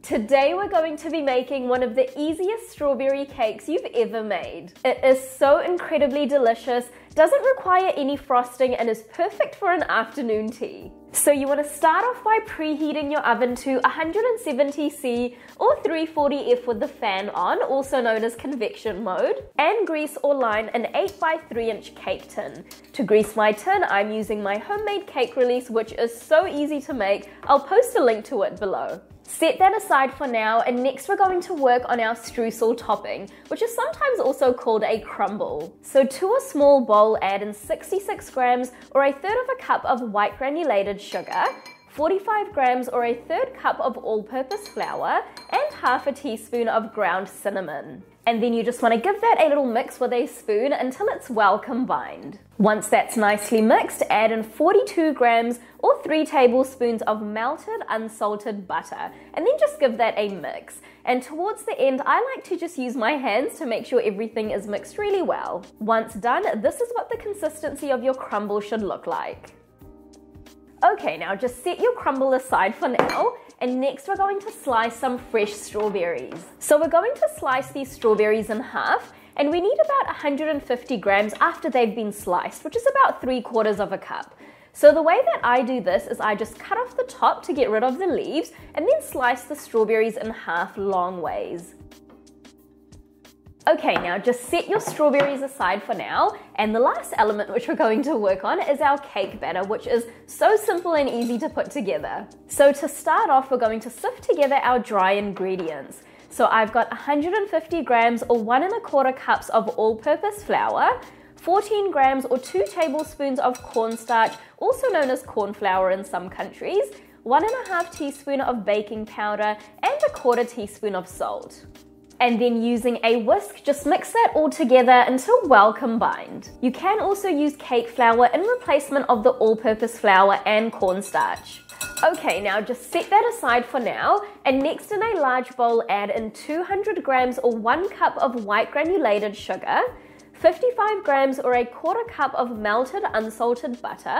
Today we're going to be making one of the easiest strawberry cakes you've ever made. It is so incredibly delicious, doesn't require any frosting, and is perfect for an afternoon tea. So you want to start off by preheating your oven to 170°C or 340°F with the fan on, also known as convection mode, and grease or line an 8x3" cake tin. To grease my tin, I'm using my homemade cake release, which is so easy to make. I'll post a link to it below. Set that aside for now, and next we're going to work on our streusel topping, which is sometimes also called a crumble. So to a small bowl, add in 66 grams or 1/3 cup of white granulated sugar, 45 grams or 1/3 cup of all-purpose flour, and 1/2 teaspoon of ground cinnamon. And then you just want to give that a little mix with a spoon until it's well combined. Once that's nicely mixed, add in 42 grams or 3 tablespoons of melted unsalted butter, and then just give that a mix. And towards the end, I like to just use my hands to make sure everything is mixed really well. Once done, this is what the consistency of your crumble should look like. Okay, now just set your crumble aside for now, and next we're going to slice some fresh strawberries. So we're going to slice these strawberries in half, and we need about 150 grams after they've been sliced, which is about 3/4 cup. So the way that I do this is I just cut off the top to get rid of the leaves, and then slice the strawberries in half long ways. Okay, now just set your strawberries aside for now, and the last element which we're going to work on is our cake batter, which is so simple and easy to put together. So to start off, we're going to sift together our dry ingredients. So I've got 150 grams or 1 1/4 cups of all-purpose flour, 14 grams or 2 tablespoons of cornstarch, also known as cornflour in some countries, 1 1/2 teaspoon of baking powder, and 1/4 teaspoon of salt. And then using a whisk, just mix that all together until well combined. You can also use cake flour in replacement of the all-purpose flour and cornstarch. Okay, now just set that aside for now, and next in a large bowl, add in 200 grams or 1 cup of white granulated sugar, 55 grams or 1/4 cup of melted unsalted butter,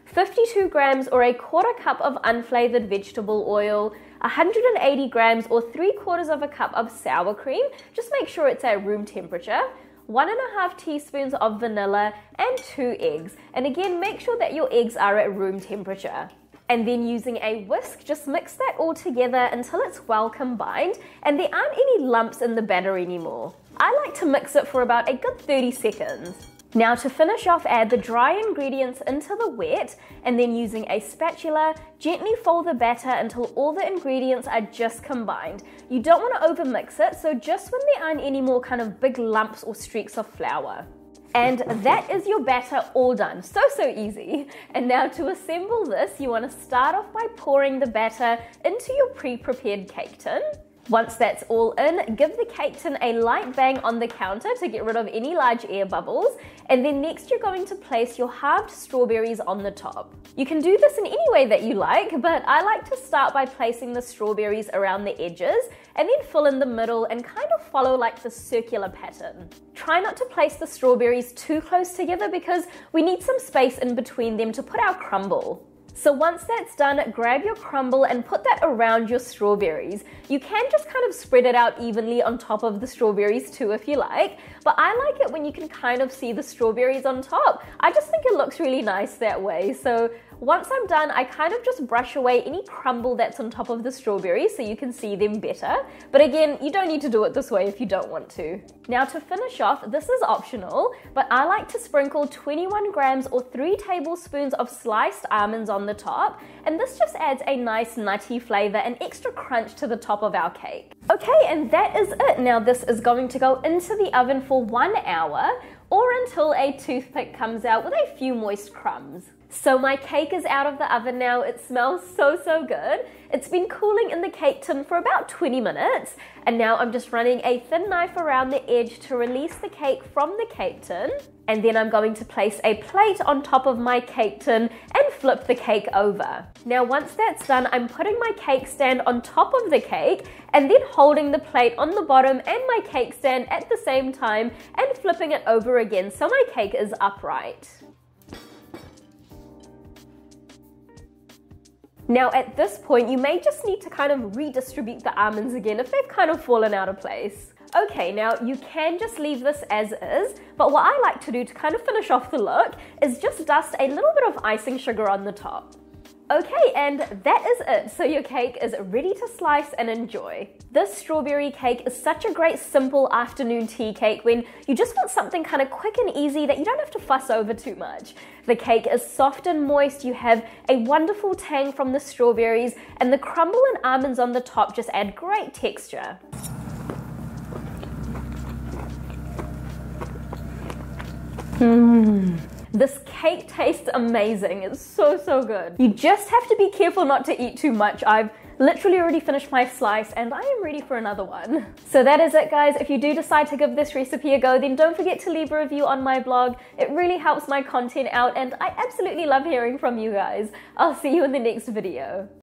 52 grams or 1/4 cup of unflavoured vegetable oil, 180 grams or 3/4 cup of sour cream, just make sure it's at room temperature, 1 1/2 teaspoons of vanilla, and 2 eggs. And again, make sure that your eggs are at room temperature. And then using a whisk, just mix that all together until it's well combined and there aren't any lumps in the batter anymore. I like to mix it for about a good 30 seconds. Now to finish off, add the dry ingredients into the wet, and then using a spatula, gently fold the batter until all the ingredients are just combined. You don't want to overmix it, so just when there aren't any more kind of big lumps or streaks of flour. And that is your batter all done. So easy. And now to assemble this, you want to start off by pouring the batter into your pre-prepared cake tin. Once that's all in, give the cake tin a light bang on the counter to get rid of any large air bubbles, and then next you're going to place your halved strawberries on the top. You can do this in any way that you like, but I like to start by placing the strawberries around the edges and then fill in the middle and kind of follow like the circular pattern. Try not to place the strawberries too close together because we need some space in between them to put our crumble. So once that's done, grab your crumble and put that around your strawberries. You can just kind of spread it out evenly on top of the strawberries too if you like, but I like it when you can kind of see the strawberries on top. I just think it looks really nice that way. So once I'm done, I kind of just brush away any crumble that's on top of the strawberries so you can see them better. But again, you don't need to do it this way if you don't want to. Now to finish off, this is optional, but I like to sprinkle 21 grams or 3 tablespoons of sliced almonds on the top, and this just adds a nice nutty flavor and extra crunch to the top of our cake. Okay, and that is it. Now this is going to go into the oven for 1 hour or until a toothpick comes out with a few moist crumbs. So my cake is out of the oven now. It smells so good. It's been cooling in the cake tin for about 20 minutes, and now I'm just running a thin knife around the edge to release the cake from the cake tin, and then I'm going to place a plate on top of my cake tin and flip the cake over. Now once that's done, I'm putting my cake stand on top of the cake and then holding the plate on the bottom and my cake stand at the same time and flipping it over again so my cake is upright. Now at this point, you may just need to kind of redistribute the almonds again if they've kind of fallen out of place. Okay, now you can just leave this as is, but what I like to do to kind of finish off the look is just dust a little bit of icing sugar on the top. Okay, and that is it. So your cake is ready to slice and enjoy. This strawberry cake is such a great simple afternoon tea cake when you just want something kind of quick and easy that you don't have to fuss over too much. The cake is soft and moist, you have a wonderful tang from the strawberries, and the crumble and almonds on the top just add great texture. This cake tastes amazing. It's so good. You just have to be careful not to eat too much. I've literally already finished my slice and I am ready for another one. So that is it, guys. If you do decide to give this recipe a go, then don't forget to leave a review on my blog. It really helps my content out and I absolutely love hearing from you guys. I'll see you in the next video.